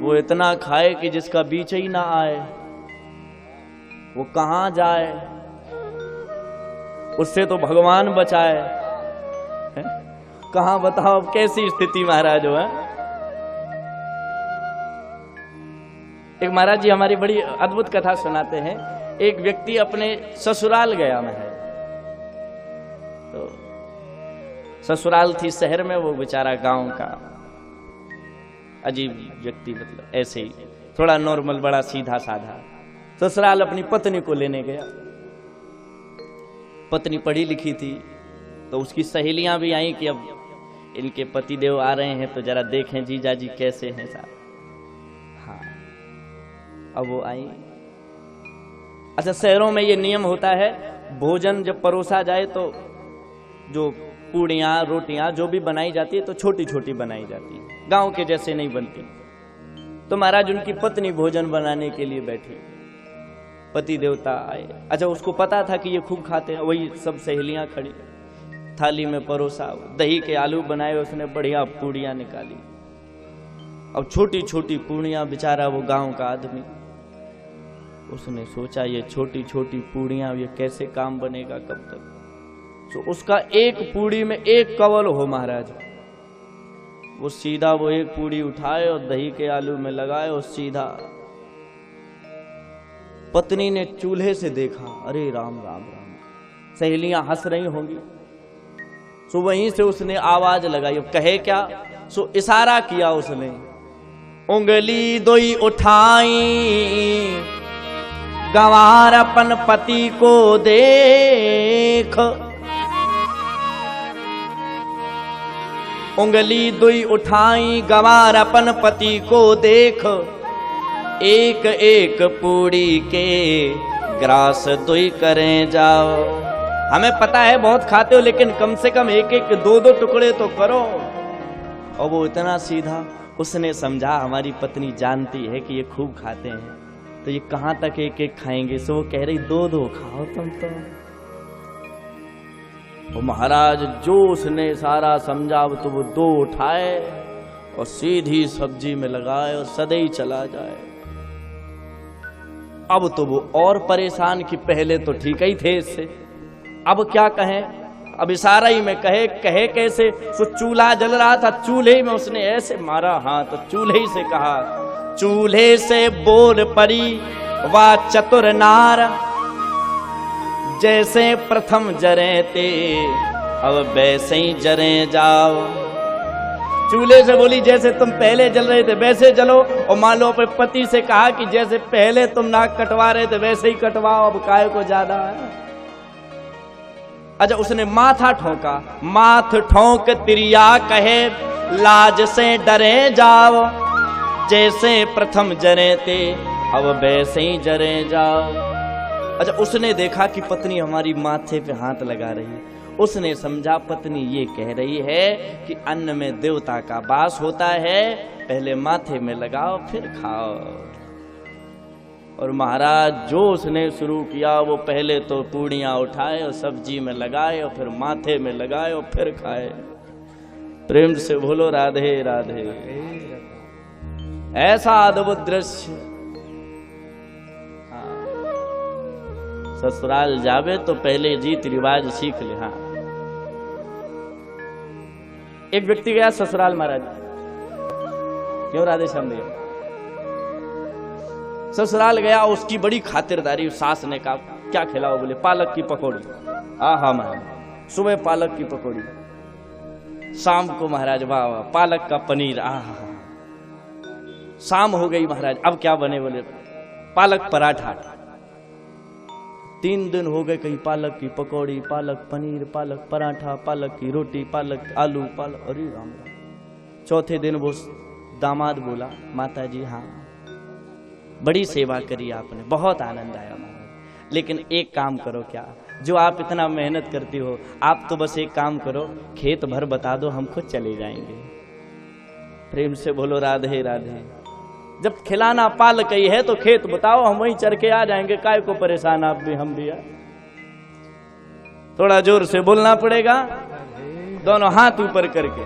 वो इतना खाए कि जिसका बीच ही ना आए, वो कहां जाए, उससे तो भगवान बचाए। कहां बताओ अब कैसी स्थिति महाराज हो है। एक महाराज जी हमारी बड़ी अद्भुत कथा सुनाते हैं। एक व्यक्ति अपने ससुराल गया महाराज, तो ससुराल थी शहर में, वो बेचारा गांव का अजीब व्यक्ति, मतलब ऐसे ही थोड़ा नॉर्मल, बड़ा सीधा साधा। ससुराल अपनी पत्नी को लेने गया। पत्नी पढ़ी लिखी थी, तो उसकी सहेलियां भी आई कि अब इनके पतिदेव आ रहे हैं तो जरा देखें जीजा जी कैसे हैं साहब। हाँ, अब वो आई। अच्छा, शहरों में ये नियम होता है, भोजन जब परोसा जाए तो जो पूड़ियाँ रोटियाँ जो भी बनाई जाती है तो छोटी छोटी बनाई जाती है, गांव के जैसे नहीं बनती। तो महाराज उनकी पत्नी भोजन बनाने के लिए बैठी, पति देवता आए। अच्छा, उसको पता था कि ये खूब खाते हैं, वही सब सहेलियां खड़ी, थाली में परोसा, दही के आलू बनाए, उसने बढ़िया पूड़ियाँ निकाली। अब छोटी छोटी पूड़ियाँ, बेचारा वो गांव का आदमी, उसने सोचा ये छोटी छोटी पूड़ियाँ ये कैसे काम बनेगा कब तक। तो उसका एक पूड़ी में एक कवल हो महाराज। वो सीधा वो एक पूड़ी उठाए और दही के आलू में लगाए और सीधा। पत्नी ने चूल्हे से देखा, अरे राम राम राम, सहेलियां हंस रही होंगी। सो वहीं से उसने आवाज लगाई। अब कहे क्या, सो इशारा किया उसने, उंगली दोई उठाई गंवार अपन पति को देख, उंगली दुई उठाई गंवार अपन पति को देख, एक एक पूड़ी के ग्रास दुई करें जाओ। हमें पता है बहुत खाते हो, लेकिन कम से कम एक एक दो दो टुकड़े तो करो। और वो इतना सीधा, उसने समझा हमारी पत्नी जानती है कि ये खूब खाते हैं, तो ये कहां तक एक एक खाएंगे। सो वो कह रही दो दो खाओ तुम तो। वो महाराज जो उसने सारा समझा, तो वो दो उठाए और सीधी सब्जी में लगाए और सदैव चला जाए। अब तो वो और परेशान कि पहले तो ठीक ही थे इससे, अब क्या कहें। अब इशारा ही में कहे कैसे। सो चूल्हा जल रहा था, चूल्हे में उसने ऐसे मारा हाथ, तो चूल्हे ही से कहा, चूल्हे से बोल पड़ी वा चतुर नार, जैसे प्रथम जरे ते अब वैसे ही जरे जाओ। चूल्हे से बोली जैसे तुम पहले जल रहे थे वैसे जलो, और मान लो अपने पति से कहा कि जैसे पहले तुम नाक कटवा रहे थे वैसे ही कटवाओ, अब काय को ज्यादा है। अच्छा, उसने माथा ठोका, माथ ठोक तिरिया कहे लाज से डरे जाओ, जैसे प्रथम जरे थे अब वैसे ही जरे जाओ। अच्छा, उसने देखा कि पत्नी हमारी माथे पे हाथ लगा रही है। उसने समझा पत्नी ये कह रही है कि अन्न में देवता का वास होता है, पहले माथे में लगाओ फिर खाओ। और महाराज जो उसने शुरू किया, वो पहले तो पूड़ियां उठाए और सब्जी में लगाए और फिर माथे में लगाए और फिर खाए। प्रेम से बोलो राधे राधे। ऐसा अद्भुत दृश्य। ससुराल जावे तो पहले रीति रिवाज सीख ले। हाँ, एक व्यक्ति गया ससुराल महाराज, क्यों राधे श्याम भैया, ससुराल गया, उसकी बड़ी खातिरदारी। सास ने कहा क्या खिलाओ, बोले पालक की पकौड़ी। हाँ महाराज, सुबह पालक की पकौड़ी, शाम को महाराज वाह वाह पालक का पनीर। शाम हो गई महाराज, अब क्या बने, बोले पालक पराठा। 3 दिन हो गए, कहीं पालक की पकौड़ी, पालक पनीर, पालक पराठा, पालक की रोटी, पालक आलू, पालक। अरे राम राम। चौथे दिन वो दामाद बोला, माता जी हाँ बड़ी सेवा करी आपने, बहुत आनंद आया महाराज, लेकिन एक काम करो, क्या जो आप इतना मेहनत करती हो, आप तो बस एक काम करो, खेत भर बता दो, हम खुद चले जाएंगे। प्रेम से बोलो राधे राधे। जब खिलाना पालक ही है तो खेत बताओ, हम वहीं चर के आ जाएंगे, काय को परेशान आप भी हम भी। थोड़ा जोर से बोलना पड़ेगा, दोनों हाथ ऊपर करके।